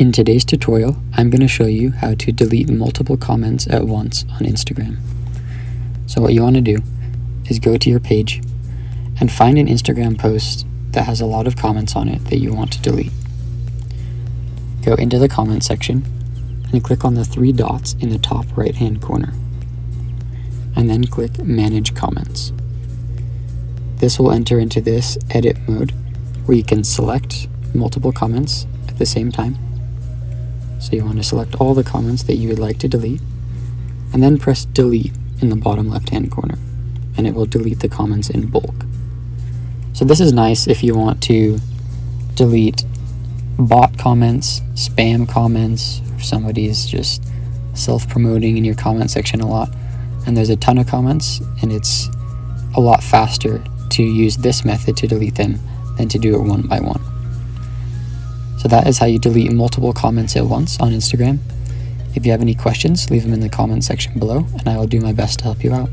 In today's tutorial, I'm going to show you how to delete multiple comments at once on Instagram. So what you want to do is go to your page and find an Instagram post that has a lot of comments on it that you want to delete. Go into the comment section and click on the three dots in the top right hand corner, and then click Manage Comments. This will enter into this edit mode where you can select multiple comments at the same time. So you want to select all the comments that you would like to delete, and then press delete in the bottom left hand corner, and it will delete the comments in bulk. So this is nice if you want to delete bot comments, spam comments, if somebody is just self-promoting in your comment section a lot and there's a ton of comments, and it's a lot faster to use this method to delete them than to do it one by one. So that is how you delete multiple comments at once on Instagram. If you have any questions, leave them in the comment section below, and I will do my best to help you out.